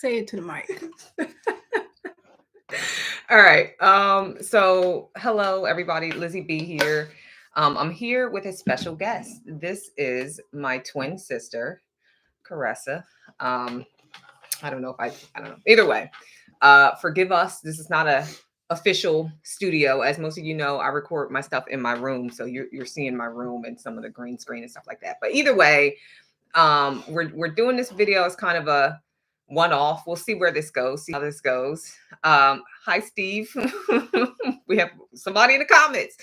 Say it to the mic. All right. So hello everybody, Lizzie B here. I'm here with a special guest. This is my twin sister, Caressa. I don't know if I don't know. Either way, forgive us. This is not a official studio. As most of you know, I record my stuff in my room. So you're seeing my room and some of the green screen and stuff like that. But either way, we're doing this video as kind of a one-off. We'll see where this goes, see how this goes. Hi Steve. We have somebody in the comments.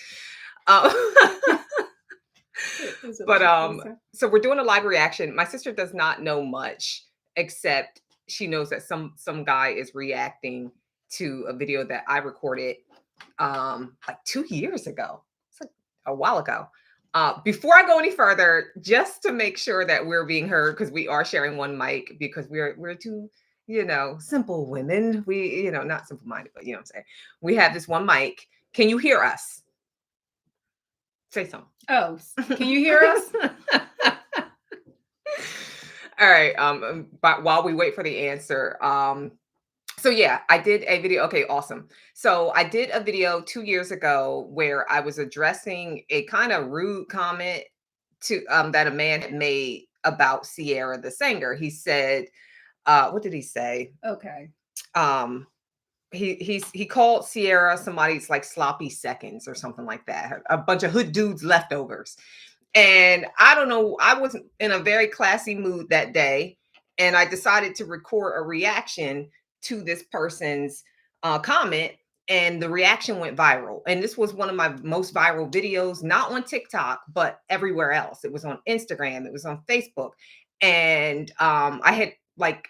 So we're doing a live reaction. My sister does not know much, except she knows that some guy is reacting to a video that I recorded like 2 years ago. It's like a while ago. Before I go any further, just to make sure that we're being heard, because we are sharing one mic, because we're two, simple women. We, not simple-minded, but you know what I'm saying. We have this one mic. Can you hear us? Say something. Oh, can you hear us? All right. But while we wait for the answer, so yeah, I did a video. Okay, awesome. So I did a video 2 years ago where I was addressing a kind of rude comment to that a man had made about Sierra the singer. He said, what did he say? Okay. He called Sierra somebody's like sloppy seconds or something like that. A bunch of hood dudes leftovers. And I don't know, I was in a very classy mood that day, and I decided to record a reaction to this person's comment, and the reaction went viral. And this was one of my most viral videos, not on TikTok, but everywhere else. It was on Instagram, it was on Facebook, and I had like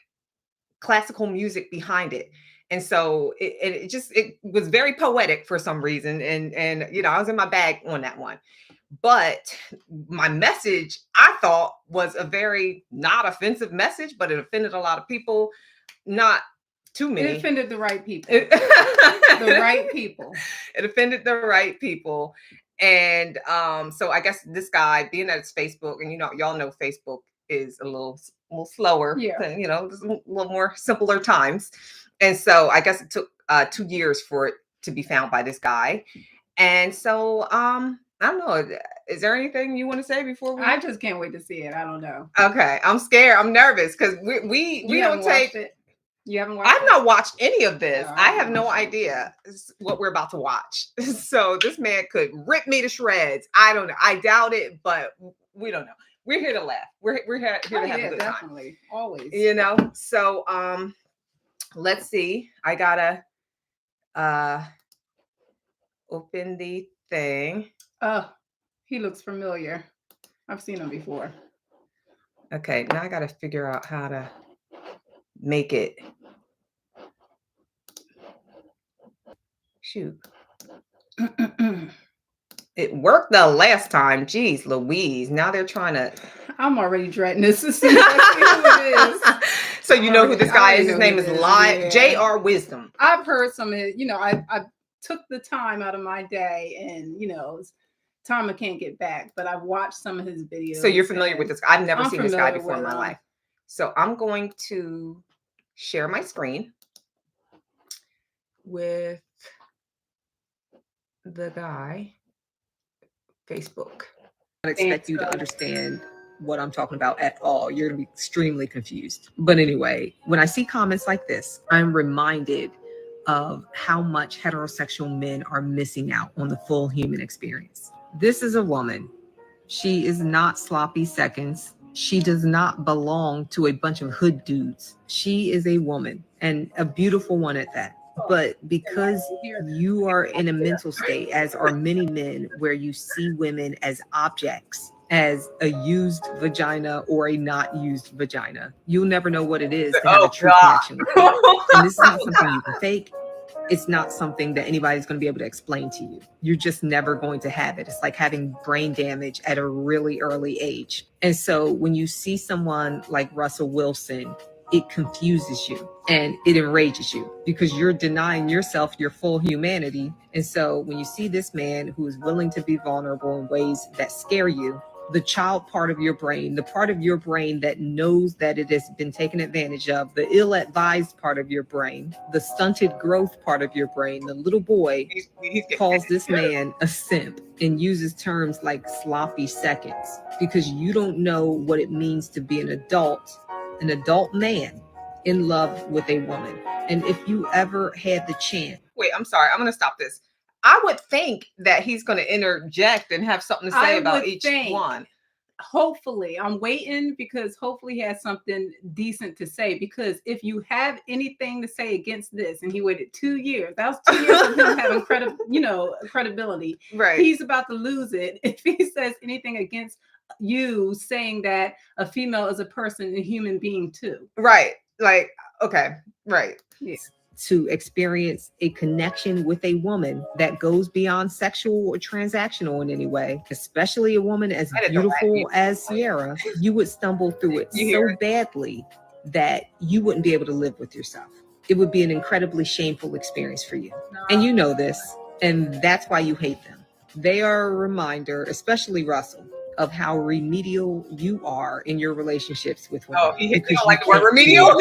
classical music behind it. And so it was very poetic for some reason. And I was in my bag on that one. But my message, I thought, was a very not offensive message, but it offended a lot of people. Not too many. It offended the right people. The right people. It offended the right people. And so I guess this guy, being that it's Facebook, and y'all know Facebook is a little slower, than, just a little more simpler times. And so I guess it took 2 years for it to be found by this guy. And so I don't know. Is there anything you want to say before we? I just can't wait to see it. I don't know. Okay, I'm scared. I'm nervous because we don't take it. You haven't watched I've not watched any of this. I have no idea what we're about to watch. So this man could rip me to shreds. I don't know. I doubt it, but we don't know. We're here to laugh. We're here to have a good definitely. time. Always. So let's see. I gotta open the thing. Oh, he looks familiar. I've seen him before. Okay, now I gotta figure out how to make it. Shoot. It worked the last time. Jeez Louise. Now they're trying to. I'm already dreading this to see exactly who it is. So you know who this guy is. His name is Live J.R. Wisdom. I've heard some of it. I took the time out of my day, and time I can't get back, but I've watched some of his videos. So you're familiar with this guy? I've never seen this guy before in my life. So I'm going to share my screen with the guy. Facebook. I don't expect you to understand what I'm talking about at all. You're going to be extremely confused. But anyway, when I see comments like this, I'm reminded of how much heterosexual men are missing out on the full human experience. This is a woman. She is not sloppy seconds. She does not belong to a bunch of hood dudes. She is a woman, and a beautiful one at that. But because you are in a mental state, as are many men, where you see women as objects, as a used vagina or a not used vagina, you'll never know what it is to have a true connection with you. And this is not something you can fake. It's not something that anybody's going to be able to explain to you. You're just never going to have it. It's like having brain damage at a really early age. And so when you see someone like Russell Wilson, it confuses you and it enrages you because you're denying yourself your full humanity. And so when you see this man who is willing to be vulnerable in ways that scare you, the child part of your brain, the part of your brain that knows that it has been taken advantage of, the ill-advised part of your brain, the stunted growth part of your brain, the little boy calls this man a simp and uses terms like sloppy seconds because you don't know what it means to be an adult man in love with a woman. And if you ever had the chance. Wait, I'm sorry. I'm going to stop this. I would think that he's going to interject and have something to say about each one. Hopefully, I'm waiting because hopefully he has something decent to say. Because if you have anything to say against this, and he waited 2 years, that was 2 years of him having credibility. Right. He's about to lose it if he says anything against you, saying that a female is a person, a human being too. Right. Like, okay. Right. Yeah. To experience a connection with a woman that goes beyond sexual or transactional in any way, especially a woman as beautiful as Sierra, you would stumble through it so badly that you wouldn't be able to live with yourself. It would be an incredibly shameful experience for you. And you know this, and that's why you hate them. They are a reminder, especially Russell, of how remedial you are in your relationships with women. Oh, he don't like the word remedial.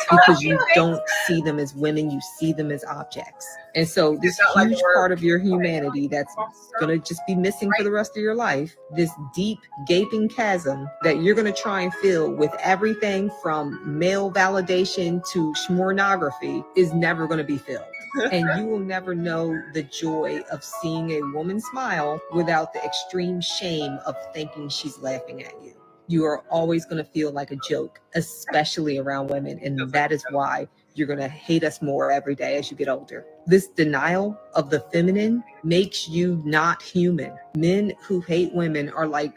Because you don't see them as women, you see them as objects. And so this huge part of your humanity that's going to just be missing for the rest of your life, this deep gaping chasm that you're going to try and fill with everything from male validation to schmornography, is never going to be filled. And you will never know the joy of seeing a woman smile without the extreme shame of thinking she's laughing at you. You are always going to feel like a joke, especially around women. And that is why you're going to hate us more every day as you get older. This denial of the feminine makes you not human. Men who hate women are like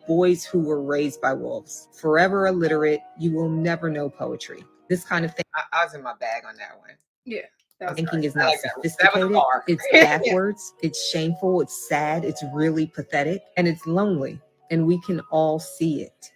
boys who were raised by wolves. Forever illiterate, you will never know poetry. This kind of thing. I was in my bag on that one. Yeah. Thinking is not sophisticated. It's backwards. It's shameful. It's sad. It's really pathetic. And it's lonely. And we can all see it.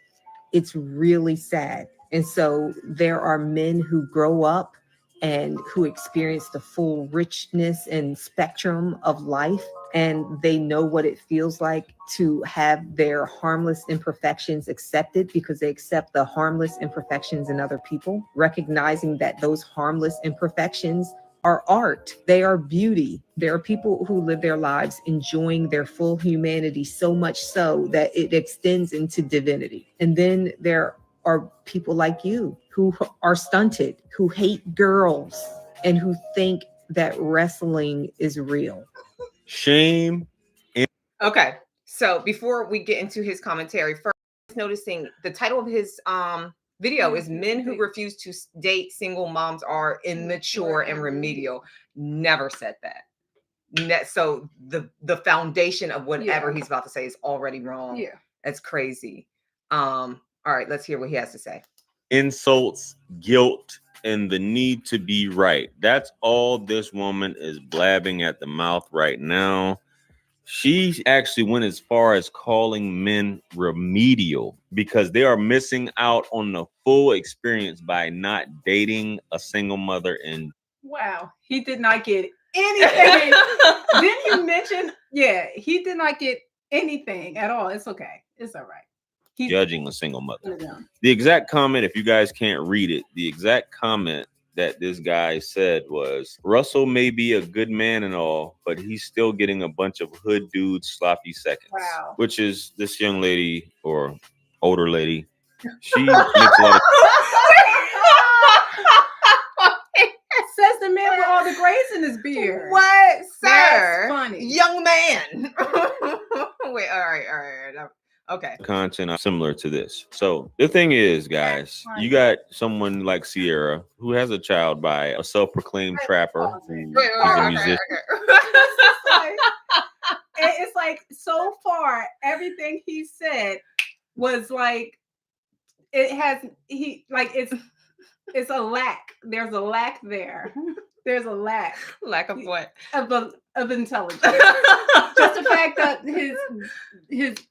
It's really sad. And so there are men who grow up and who experience the full richness and spectrum of life. And they know what it feels like to have their harmless imperfections accepted because they accept the harmless imperfections in other people, recognizing that those harmless imperfections are art. They are beauty. There are people who live their lives enjoying their full humanity so much so that it extends into divinity. And then there are people like you who are stunted, who hate girls, and who think that wrestling is real. Shame. Okay, so before we get into his commentary, first noticing the title of his video is Men Who Refuse to Date Single Moms Are Immature and Remedial. Never said that. So the foundation of whatever he's about to say is already wrong. Yeah. That's crazy. All right, let's hear what he has to say. Insults, guilt, and the need to be right. That's all this woman is blabbing at the mouth right now. She actually went as far as calling men remedial because they are missing out on the full experience by not dating a single mother. And wow, he did not get anything. Didn't you mention? Yeah, he did not get anything at all. It's okay. It's all right. He's judging a single mother. The exact comment, if you guys can't read it, the exact comment that this guy said was, Russell may be a good man and all, but he's still getting a bunch of hood dudes sloppy seconds. Wow. Which is this young lady or older lady. She makes a lot of says the man with all the grays in his beard. What, sir? That's funny. Young man. Wait, all right. Okay. Content similar to this. So the thing is, guys, you got someone like Sierra who has a child by a self-proclaimed trapper who is a musician. It's like so far everything he said was like it's a lack. There's a lack there. There's a lack. Lack of what? Of intelligence. Just the fact that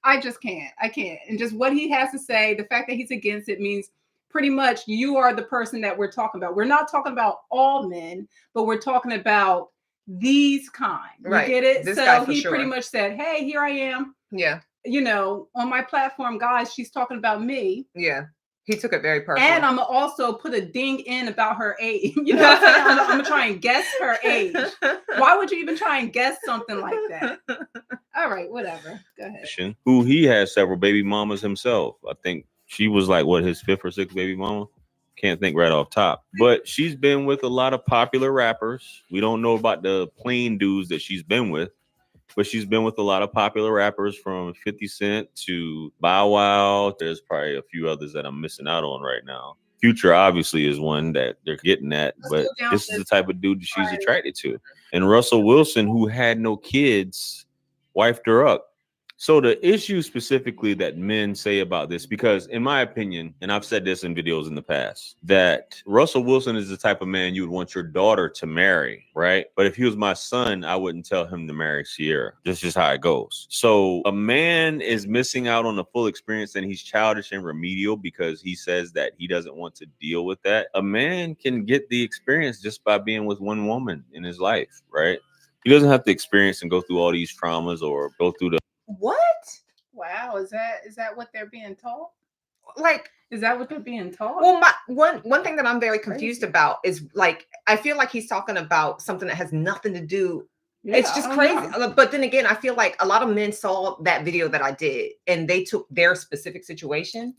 I can't. And just what he has to say, the fact that he's against it means pretty much you are the person that we're talking about. We're not talking about all men, but we're talking about these kind. You get it? This so guy for he sure. pretty much said, hey, here I am. Yeah. on my platform, guys, she's talking about me. Yeah. He took it very personal. And I'm gonna also put a ding in about her age. You know what I'm saying? I'm gonna try and guess her age. Why would you even try and guess something like that? All right, whatever. Go ahead. Who he has several baby mamas himself. I think she was like his 5th or 6th baby mama. Can't think right off top. But she's been with a lot of popular rappers. We don't know about the plain dudes that she's been with. But she's been with a lot of popular rappers from 50 Cent to Bow Wow. There's probably a few others that I'm missing out on right now. Future obviously is one that they're getting at, but this is the type of dude that she's attracted to. And Russell Wilson, who had no kids, wifed her up. So the issue specifically that men say about this, because in my opinion, and I've said this in videos in the past, that Russell Wilson is the type of man you would want your daughter to marry, right? But if he was my son, I wouldn't tell him to marry Sierra. That's just how it goes. So a man is missing out on the full experience, and he's childish and remedial because he says that he doesn't want to deal with that. A man can get the experience just by being with one woman in his life, right? He doesn't have to experience and go through all these traumas or go through the what? Wow, is that what they're being taught? Like, is that what they're being taught? Well, one thing that I'm very confused about is like I feel like he's talking about something that has nothing to do. Yeah, it's just crazy. But then again, I feel like a lot of men saw that video that I did and they took their specific situation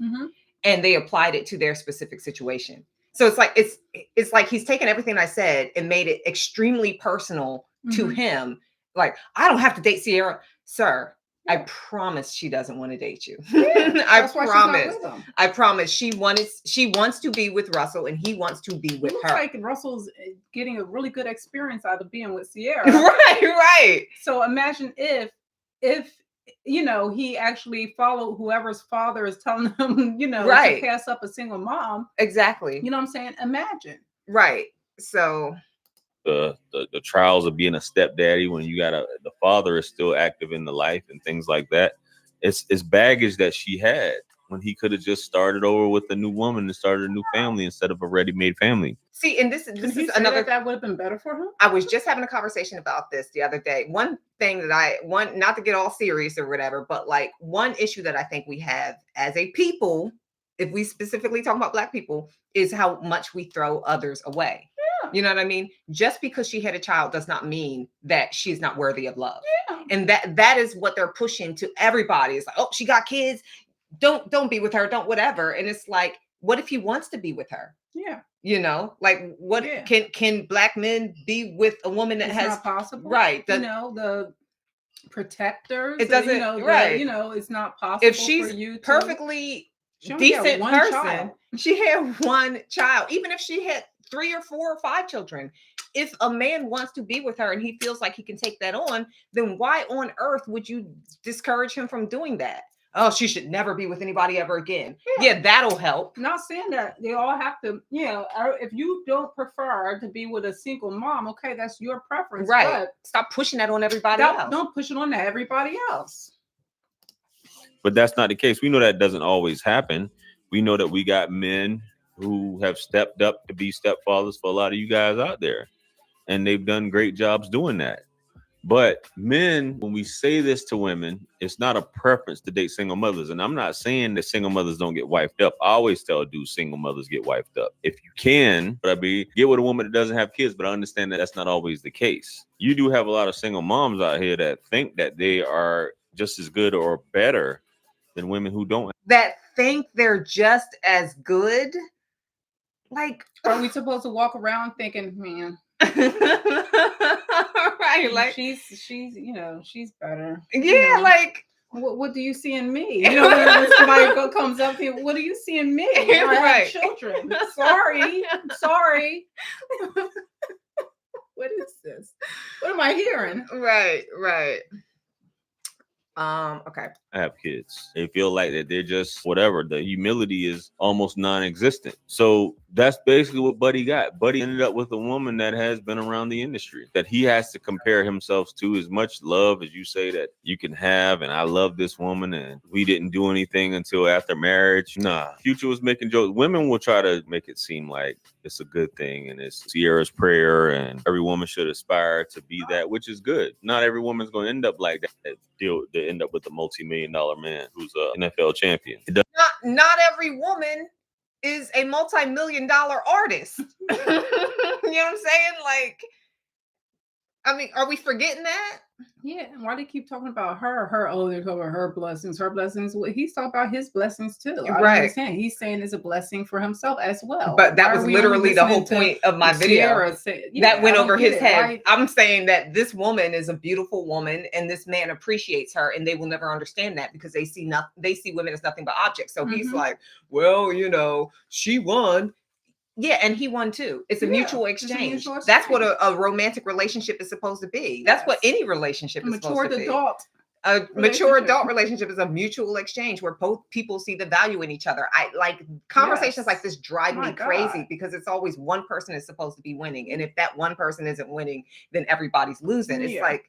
and they applied it to their specific situation. So it's like he's taken everything I said and made it extremely personal to him. Like, I don't have to date Sierra, sir. I promise she doesn't want to date you. Yeah, I promise she wants to be with Russell and he wants to be with her. Looks like Russell's getting a really good experience out of being with Sierra. Right. So imagine if he actually followed whoever's father is telling him, to pass up a single mom. Exactly. You know what I'm saying? Imagine. Right. So the trials of being a stepdaddy when you got the father is still active in the life and things like that. It's baggage that she had when he could have just started over with a new woman and started a new family instead of a ready-made family. See, and this is another that would have been better for him. I was just having a conversation about this the other day. One thing that not to get all serious or whatever, but like one issue that I think we have as a people, if we specifically talk about Black people, is how much we throw others away. You know what I mean? Just because she had a child does not mean that she's not worthy of love. Yeah. And that is what they're pushing to everybody. It's like, oh, she got kids. Don't be with her. Don't whatever. And it's like, what if he wants to be with her? Yeah. Like what can Black men be with a woman that has not possible? Right. The protectors. It doesn't it's not possible. If she's for you perfectly decent person, she had one child, even if she had 3 or 4 or 5 children. If a man wants to be with her and he feels like he can take that on, then why on earth would you discourage him from doing that? Oh, she should never be with anybody ever again. Yeah, that'll help. Not saying that they all have to, if you don't prefer to be with a single mom, okay, that's your preference. Right. But stop pushing that on everybody else. Don't push it on everybody else. But that's not the case. We know that doesn't always happen. We know that we got men who have stepped up to be stepfathers for a lot of you guys out there. And they've done great jobs doing that. But men, when we say this to women, it's not a preference to date single mothers. And I'm not saying that single mothers don't get wifed up. I always tell dudes single mothers get wifed up. If you can, get with a woman that doesn't have kids. But I understand that that's not always the case. You do have a lot of single moms out here that think that they are just as good or better than women who don't. That think they're just as good. Like, are we supposed to walk around thinking, man? Right, like she's better. Yeah, like what do you see in me? When somebody comes up to you, what do you see in me? I have children. Sorry. What is this? What am I hearing? Right. Okay. I have kids. They feel like that they're just whatever. The humility is almost non-existent. So that's basically what Buddy got. Buddy ended up with a woman that has been around the industry, that he has to compare himself to. As much love as you say that you can have, and I love this woman, and we didn't do anything until after marriage. Nah. Future was making jokes. Women will try to make it seem like it's a good thing, and it's Sierra's prayer, and every woman should aspire to be that, which is good. Not every woman's going to end up like that. They'll end up with a multi-million multi-million man who's an NFL champion. Not every woman is a multi-million-dollar artist. You know what I'm saying? Like, I mean, are we forgetting that? Yeah, and why they keep talking about her? Oh, they're talking about her blessings. Well, he's talking about his blessings too. I don't understand. He's saying it's a blessing for himself as well. But that was literally the whole point of my video. That went over his head. Right? I'm saying that this woman is a beautiful woman, and this man appreciates her, and they will never understand that because they see nothing. They see women as nothing but objects. So he's like, well, you know, she won. Yeah, and he won too. It's a mutual exchange. That's what a romantic relationship is supposed to be. That's what any relationship is supposed to be. A mature adult relationship is a mutual exchange where both people see the value in each other. I like conversations like this drive me crazy because it's always one person is supposed to be winning. And if that one person isn't winning, then everybody's losing. It's like,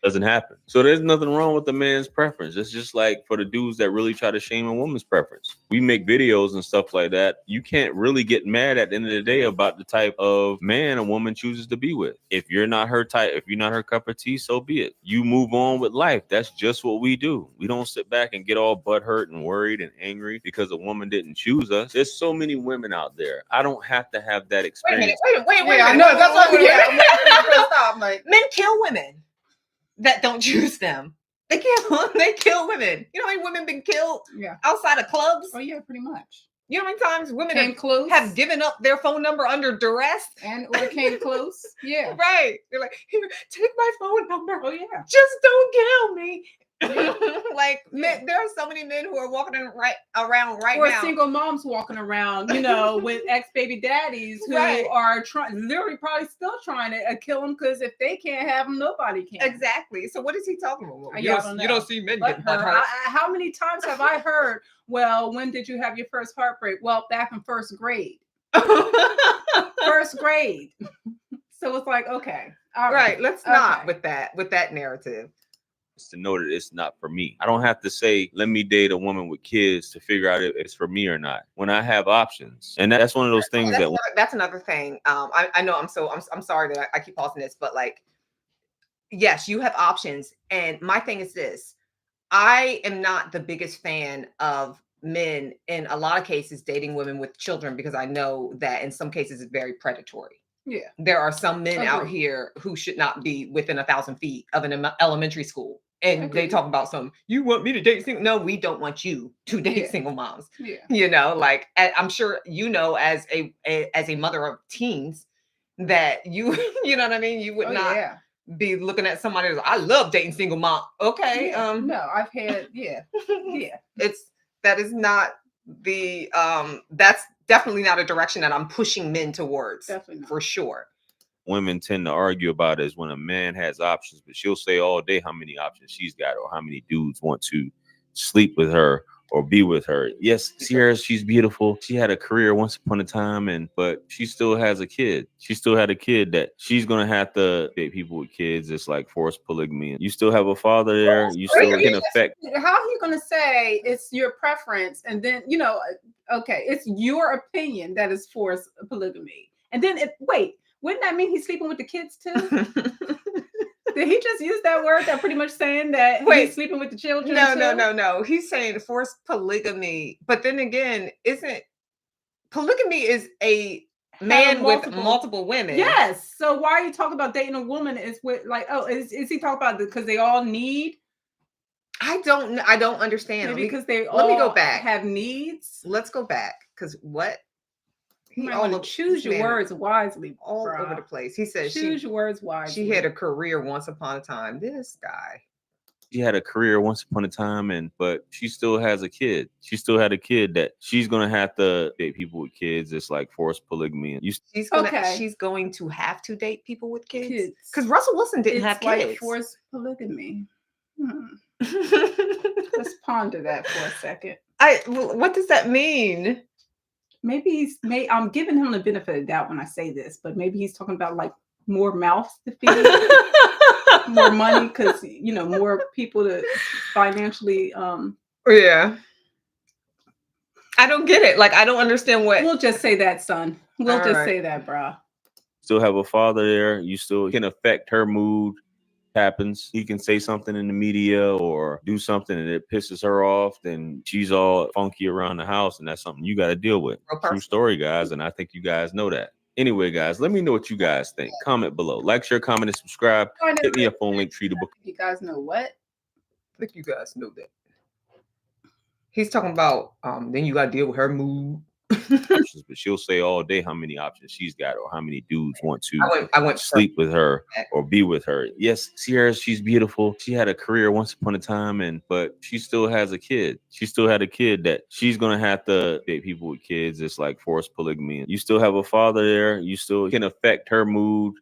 doesn't happen. So there's nothing wrong with the man's preference. It's just like for the dudes that really try to shame a woman's preference. We make videos and stuff like that. You can't really get mad at the end of the day about the type of man a woman chooses to be with. If you're not her type, if you're not her cup of tea, so be it. You move on with life. That's just what we do. We don't sit back and get all butthurt and worried and angry because a woman didn't choose us. There's so many women out there. I don't have to have that experience. Wait a minute. I know that's what I'm like. Men kill women that don't choose them. They kill women. You know how many women been killed outside of clubs? Oh yeah, pretty much. You know how many times women have given up their phone number under duress or came close? Yeah. Right. They're like, here, take my phone number. Oh yeah. Just don't kill me. Like men, there are so many men who are walking around right now. Or single moms walking around, you know, with ex-baby daddies who are literally probably still trying to kill them because if they can't have them, nobody can. Exactly. So what is he talking about? You don't see men getting hurt. How many times have I heard, well, when did you have your first heartbreak? Well, back in first grade. First grade. So it's like, okay. All right. Let's not with that narrative. To know that it's not for me. I don't have to say, let me date a woman with kids to figure out if it's for me or not. When I have options. And that's one of those things that's another thing. I know I'm sorry that I keep pausing this, but like, yes, you have options. And my thing is this, I am not the biggest fan of men in a lot of cases dating women with children because I know that in some cases it's very predatory. Yeah. There are some men out here who should not be within 1,000 feet of an elementary school. And they talk about you want me to date single? No, we don't want you to date single moms. Yeah. You know, like I'm sure you know as a mother of teens that you know what I mean? You would not be looking at somebody who's like, I love dating single mom. Okay. No, I've had that is not the that's definitely not a direction that I'm pushing men towards. Definitely not. For sure. Women tend to argue about is when a man has options, but she'll say all day how many options she's got or how many dudes want to sleep with her or be with her. Yes, Sierra, she's beautiful. She had a career once upon a time, but she still has a kid. She still had a kid that she's going to have to date people with kids. It's like forced polygamy. You still have a father there. You still can affect. How are you going to say it's your preference? And then, you know, okay, it's your opinion that is forced polygamy. And then wouldn't that mean he's sleeping with the kids too? Did he just use that word that pretty much saying that he's sleeping with the children? No. He's saying forced polygamy. But then again, polygamy is a man with multiple women. Yes. So why are you talking about dating a woman is with like, is he talking about because they all need? I don't understand. Maybe because they let me go back. Have needs. Let's go back. Because what? Choose your words wisely. All over the place. He said choose your words wisely. She had a career once upon a time. This guy. She had a career once upon a time, but she still has a kid. She still had a kid that she's gonna have to date people with kids. It's like forced polygamy. She's going to have to date people with kids. Because Russell Wilson didn't have kids. Like forced polygamy. Let's ponder that for a second. What does that mean? Maybe I'm giving him the benefit of the doubt when I say this, but maybe he's talking about like more mouths to feed, more money, because you know, more people to financially. Yeah. I don't get it. Like I don't understand what. We'll just say that, son. We'll say that, bro. Still have a father there. You still can affect her mood. happens, he can say something in the media or do something and it pisses her off, then she's all funky around the house, and that's something you got to deal with. True story, guys, and I think you guys know that. Anyway, guys, let me know what you guys think. Comment below. Like, share, comment, and subscribe. Hit me up on Linktree to book. You guys know what? I think you guys know that. He's talking about then you gotta deal with her mood. Options, but she'll say all day how many options she's got or how many dudes want to I went sleep with her or be with her. Yes, Sierra, she's beautiful. She had a career once upon a time, but she still has a kid. She still had a kid that she's gonna have to date people with kids. It's like forced polygamy. You still have a father there. You still can affect her mood.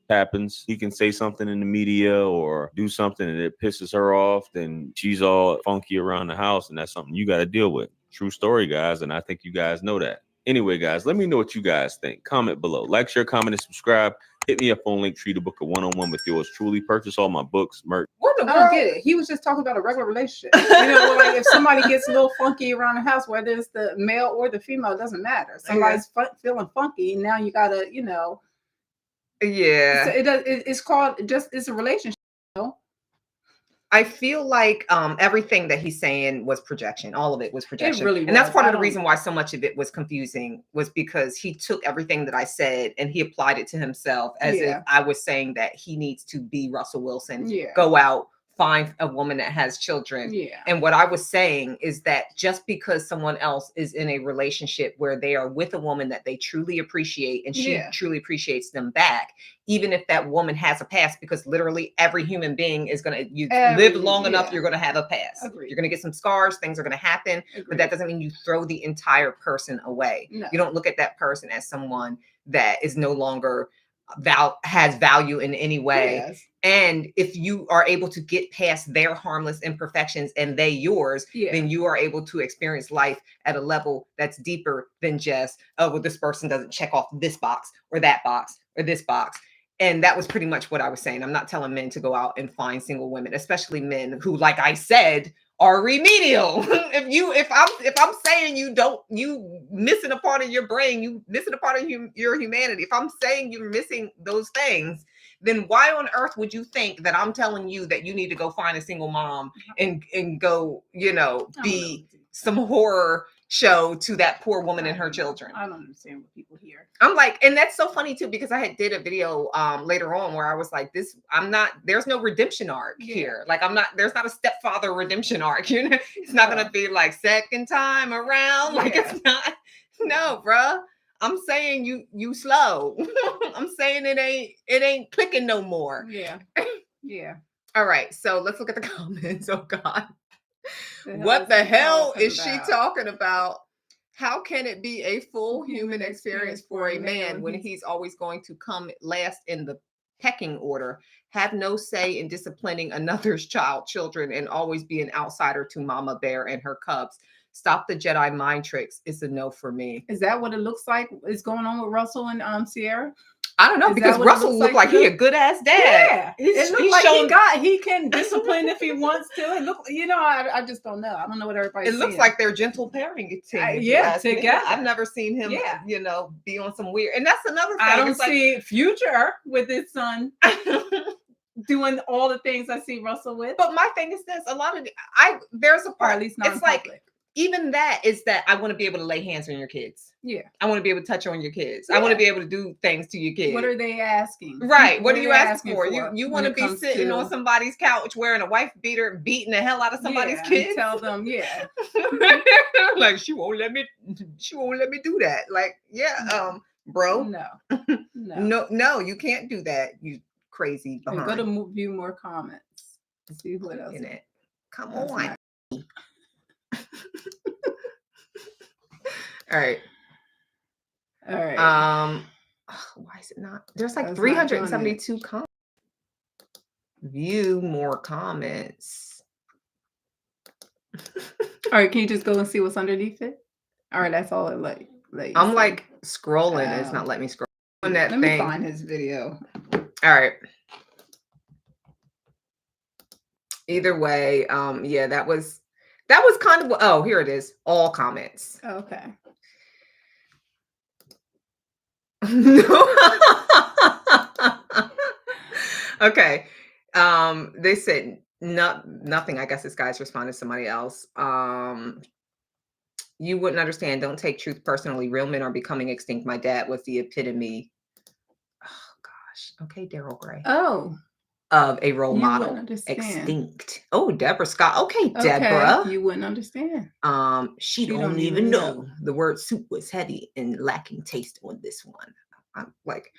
Happens, he can say something in the media or do something and it pisses her off, then she's all funky around the house, and that's something you got to deal with. True story, guys, and I think you guys know that. Anyway, guys, let me know what you guys think. Comment below. Like, share, comment, and subscribe. Hit me up on Linktree to book a one-on-one with yours truly. Purchase all my books, merch. What the world? I don't get it. He was just talking about a regular relationship. You know, like if somebody gets a little funky around the house, whether it's the male or the female, it doesn't matter. Somebody's feeling funky, now you gotta, you know. Yeah, it's called it's a relationship. You know? I feel like everything that he's saying was projection. All of it was projection. It really was. And that's part of the reason why so much of it was confusing, was because he took everything that I said and he applied it to himself as if I was saying that he needs to be Russell Wilson, go out, find a woman that has children. And what I was saying is that just because someone else is in a relationship where they are with a woman that they truly appreciate and she truly appreciates them back, even if that woman has a past, because literally every human being is going to, live long enough, you're going to have a past. You're going to get some scars, things are going to happen, but that doesn't mean you throw the entire person away. You don't look at that person as someone that is no longer has value in any way. And if you are able to get past their harmless imperfections and they yours, then you are able to experience life at a level that's deeper than just, oh, well, this person doesn't check off this box or that box or this box. And that was pretty much what I was saying. I'm not telling men to go out and find single women, especially men who, like I said, are remedial. if I'm saying you missing a part of your brain, you missing a part of your humanity. If I'm saying you're missing those things, then why on earth would you think that I'm telling you that you need to go find a single mom and go, be some horror show to that poor woman and her children? I don't understand what people hear. I'm like, and that's so funny too, because I did a video later on where I was like, there's no redemption arc here. Like there's not a stepfather redemption arc. It's not gonna be like second time around. Like it's not, no, bruh. I'm saying you slow. I'm saying it ain't clicking no more. Yeah. All right, so let's look at the comments. Oh God. What the hell is she talking about? How can it be a full human experience for a man when he's always going to come last in the pecking order, have no say in disciplining another's children, and always be an outsider to Mama Bear and her cubs? Stop the Jedi mind tricks. It's a no for me. Is that what it looks like is going on with Russell and Sierra? I don't know, because Russell looked like he a good ass dad. Yeah, it looked like he can discipline if he wants to. It look, I just don't know. I don't know what everybody's It looks like they're gentle parenting team. Together. I've never seen him, be on some weird. And that's another thing. I don't see Future with his son doing all the things I see Russell with. But my thing is this: there's a part, or at least not. It's like even that is that I want to be able to lay hands on your kids. Yeah. I want to be able to touch on your kids. I want to be able to do things to your kids. What are they asking? Right. What are you asking for? You want to be sitting on somebody's couch wearing a wife beater, beating the hell out of somebody's kids? Tell them, like she won't let me do that. Like, bro. No, you can't do that. You crazy. Go to view more comments. See what else in it. Come on. All right. Why is it not? There's like 372 comments. View more comments. All right, can you just go and see what's underneath it? All right, that's all it like I'm like scrolling and it's not letting me scroll on that thing. Let me find his video. All right. Either way, that was kind of, oh, here it is. All comments. Okay. Okay. They said nothing. I guess this guy's responding to somebody else. You wouldn't understand. Don't take truth personally. Real men are becoming extinct. My dad was the epitome. Oh gosh. Okay, Daryl Gray. Oh. Of a role You model. wouldn't understand. Extinct. Oh, Deborah Scott. Okay, Deborah. You wouldn't understand. She don't even know. The word soup was heavy and lacking taste on this one. I'm like,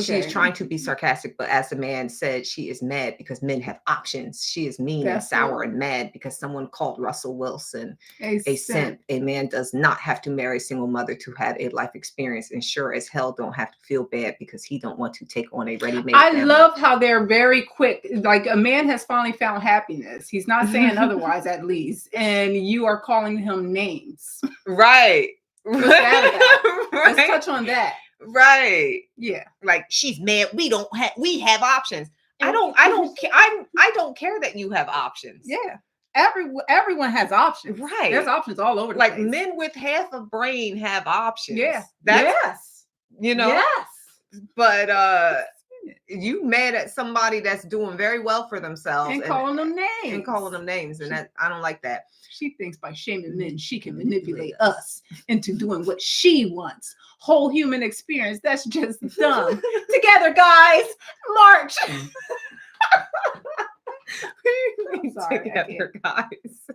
she's trying to be sarcastic, but as the man said, she is mad because men have options. She is mean and sour and mad because someone called Russell Wilson a simp. A man does not have to marry a single mother to have a life experience, and sure as hell don't have to feel bad because he don't want to take on a ready-made family. Love how they're very quick. Like, a man has finally found happiness. He's not saying otherwise, at least. And you are calling him names. Right. What's that about? Right. Let's touch on that. Right. Yeah. Like, she's mad. We have options. I don't care that you have options. Yeah. Everyone has options. Right. There's options all over the place. Like, men with half a brain have options. Yeah. Yes. You know? Yes. But you mad at somebody that's doing very well for themselves and calling them names. And that I don't like that. She thinks by shaming men she can manipulate us into doing what she wants. Whole human experience. That's just dumb. Together, guys, march. Sorry, together, guys.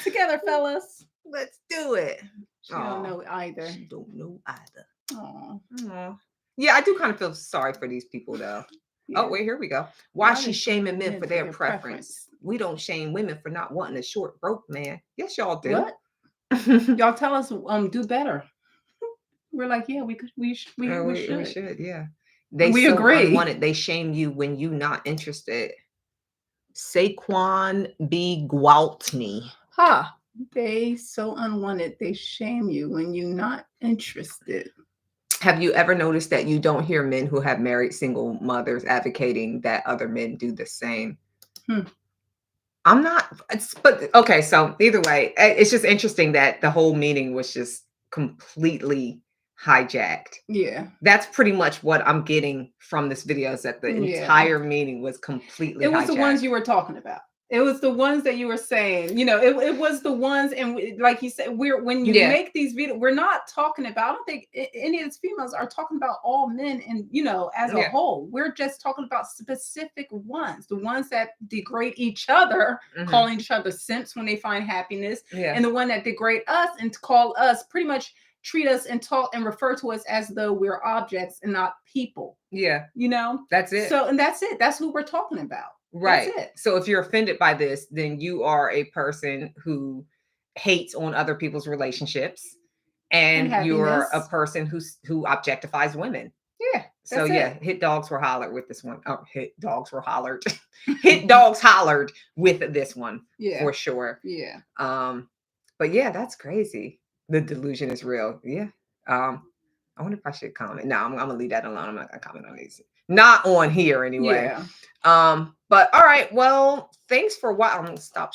Together, fellas. Let's do it. She don't know either. She don't know either. Aww. Yeah, I do kind of feel sorry for these people, though. Yeah. Oh, wait, here we go. Why she's shaming men for their preference? We don't shame women for not wanting a short, broke man. Yes, y'all do. What? Y'all tell us do better. We're like, yeah, we should. Yeah. We agree. Unwanted. They shame you when you not interested. Saquon B. Gwaltney. They so unwanted. They shame you when you're not interested. Have you ever noticed that you don't hear men who have married single mothers advocating that other men do the same? I'm not, but okay. So either way, it's just interesting that the whole meeting was just completely hijacked. Yeah. That's pretty much what I'm getting from this video, is that the entire meeting was completely hijacked. The ones you were talking about. It was the ones that you were saying, it was the ones, and like you said, when you make these videos, we're not talking about, I don't think any of these females are talking about all men and, as a whole. We're just talking about specific ones, the ones that degrade each other, calling each other simps when they find happiness, and the one that degrade us and call us, pretty much treat us and talk and refer to us as though we're objects and not people. Yeah. That's it. So, and that's it. That's who we're talking about. Right. So if you're offended by this, then you are a person who hates on other people's relationships, and you're a person who objectifies women. Yeah. So hit dogs were hollered with this one. Oh, hit dogs were hollered. Hit dogs hollered with this one. Yeah. For sure. Yeah. But yeah, that's crazy. The delusion is real. Yeah. I wonder if I should comment. No, I'm gonna leave that alone. I'm not gonna comment on these. Not on here anyway. Yeah. But all right. Well, thanks for what. I'm gonna stop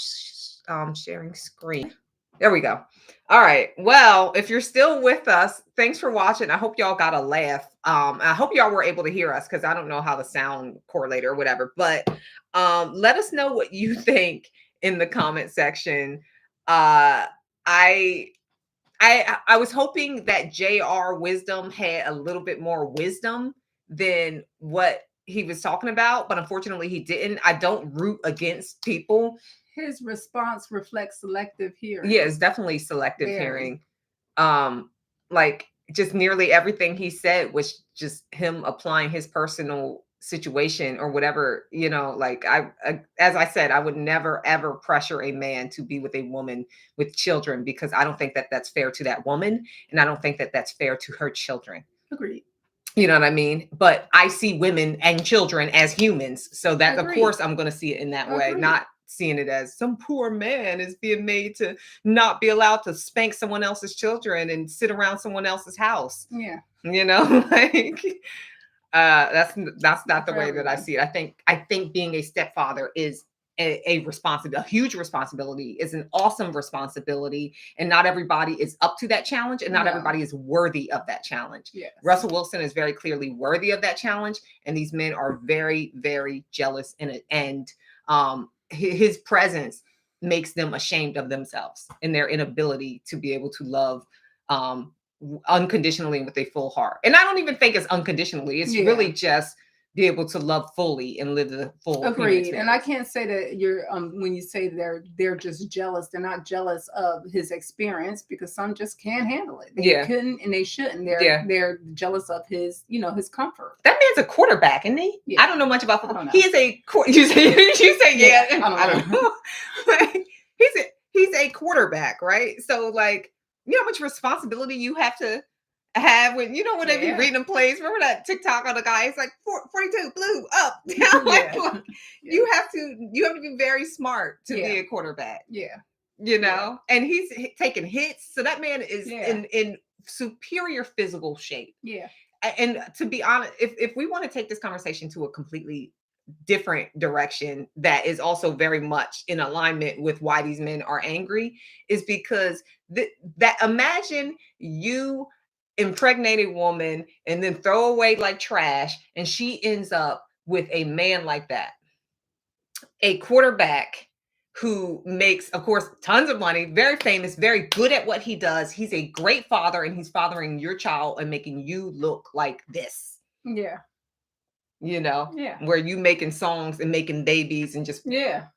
sharing screen. There we go. All right. Well, if you're still with us, thanks for watching. I hope y'all got a laugh. I hope y'all were able to hear us, because I don't know how the sound correlated or whatever. But let us know what you think in the comment section. I was hoping that JR Wisdom had a little bit more wisdom than what he was talking about, but unfortunately he didn't. I don't root against people. His response reflects selective hearing. Yeah, it's definitely selective hearing. Like, just nearly everything he said was just him applying his personal situation or whatever, like as I said, I would never ever pressure a man to be with a woman with children, because I don't think that that's fair to that woman, and I don't think that that's fair to her children. Agreed. You know what I mean? But I see women and children as humans, so that of course I'm going to see it in that way, not seeing it as some poor man is being made to not be allowed to spank someone else's children and sit around someone else's house. Yeah. Like that's not the way that I see it. I think being a stepfather is a huge responsibility. It's an awesome responsibility, and not everybody is up to that challenge, and not everybody is worthy of that challenge. Yes. Russell Wilson is very clearly worthy of that challenge, and these men are very, very jealous in it. And his presence makes them ashamed of themselves and their inability to be able to love unconditionally and with a full heart. And I don't even think it's unconditionally. It's really just be able to love fully and live the full. Agreed. And I can't say that you're when you say they're just jealous, they're not jealous of his experience, because some just can't handle it. They couldn't and they shouldn't. They're jealous of his, his comfort. That man's a quarterback, isn't he? Yeah. I don't know much about football. I don't know. He is a you say yeah. I don't know. He's a quarterback, right? So like, you know how much responsibility you have to have when they be reading them plays. Remember that TikTok on the guy? It's like 42 blue up down. You have to be very smart to be a quarterback. And he's taking hits. So that man is in superior physical shape. And to be honest, if we want to take this conversation to a completely different direction that is also very much in alignment with why these men are angry, is because that imagine you impregnate a woman and then throw away like trash, and she ends up with a man like that, a quarterback who makes, of course, tons of money, very famous, very good at what he does. He's a great father, and he's fathering your child and making you look like this. Where you making songs and making babies and just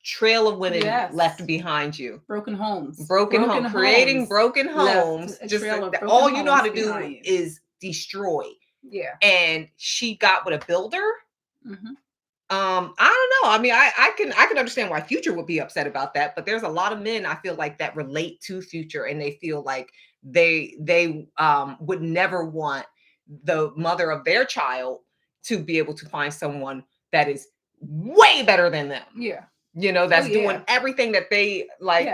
trail of women left behind you. Broken homes. Creating broken homes. Just all you know how to do is destroy. And she got with a builder. I don't know. I mean, I can understand why Future would be upset about that, but there's a lot of men I feel like that relate to Future, and they feel like they would never want the mother of their child to be able to find someone that is way better than them. That's doing everything that they like.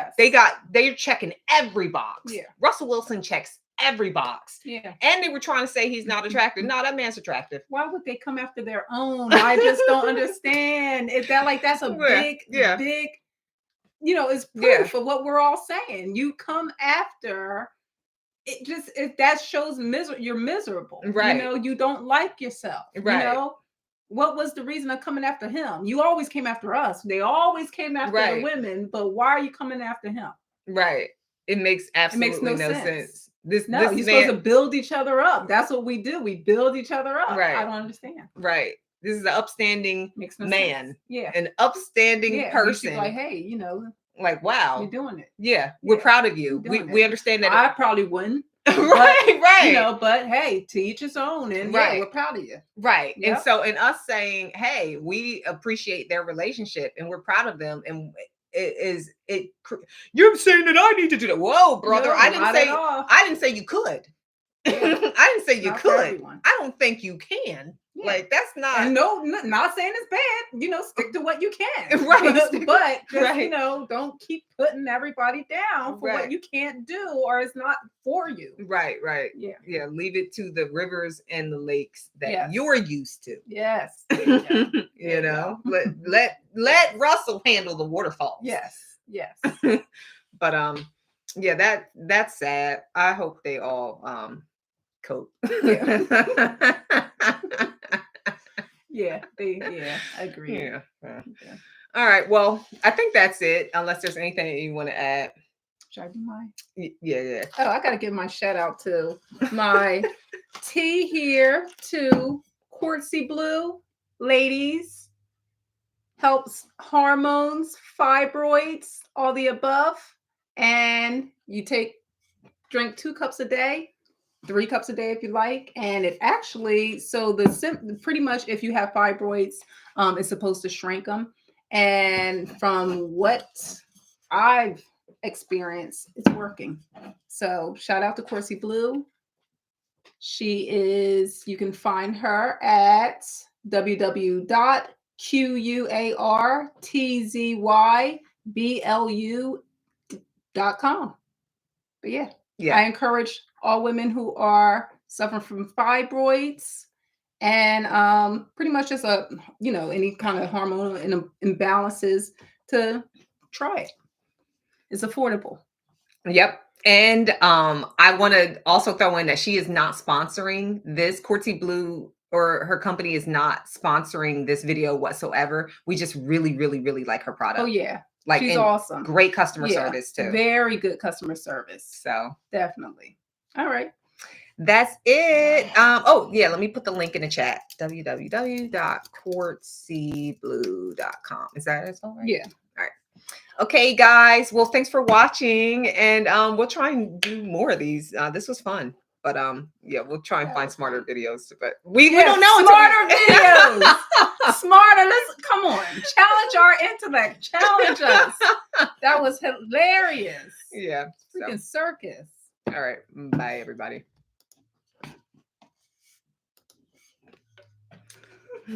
They're checking every box. Russell Wilson checks every box. And they were trying to say he's not attractive. No, that man's attractive. Why would they come after their own? I just don't understand. Is that like that's a big, it's proof of what we're all saying. You come after it, just if that shows you're miserable. Right. You don't like yourself. Right. What was the reason of coming after him? You always came after us. They always came after the women, but why are you coming after him? Right. It makes absolutely no sense. You're supposed to build each other up. That's what we do. We build each other up. Right. I don't understand. Right. This is an upstanding man. Sense. Yeah. An upstanding person. Like, hey, like, wow. You're doing it. Yeah. We're proud of you. We understand that. I probably wouldn't. right. But hey, to each his own, and we're proud of you. Right. Yep. And us saying, hey, we appreciate their relationship and we're proud of them. And you're saying that I need to do that. Whoa, brother. No, I didn't say you could. I didn't say you could. I don't think you can. Yeah. Like, that's not. And not saying it's bad. Stick to what you can. Right. But just, don't keep putting everybody down for what you can't do or it's not for you. Right. Yeah. Yeah. Leave it to the rivers and the lakes that you're used to. Yes. Let Russell handle the waterfalls. Yes. But that's sad. I hope they all cope. I agree. Yeah. All right. Well, I think that's it. Unless there's anything that you want to add. Should I do mine? Yeah. Oh, I gotta give my shout out to my tea here to Quartzy Blue. Ladies, helps hormones, fibroids, all the above. And you drink 2 cups a day. 3 cups a day if you like, and it actually pretty much if you have fibroids, it's supposed to shrink them. And from what I've experienced, it's working. So shout out to Quartzy Blue. You can find her at www.QUARTZYBLU.com. But yeah. I encourage all women who are suffering from fibroids and pretty much just any kind of hormonal imbalances to try it. It's affordable. Yep. And I want to also throw in that she is not sponsoring this. Quartzy Blue or her company is not sponsoring this video whatsoever. We just really, really, really like her product. Oh yeah. Like, she's and awesome. Great customer Yeah, service too. Very good customer service. So definitely. All right. That's it. Oh yeah, let me put the link in the chat. www.quartzyblue.com. Is that it? All right? Yeah. All right. Okay, guys. Well, thanks for watching, and we'll try and do more of these. This was fun, but yeah, we'll try and find smarter videos. But we don't know smarter videos. Smarter. Let's come on, challenge our intellect. Challenge us. That was hilarious. Yeah. Freaking circus. All right. Bye, everybody.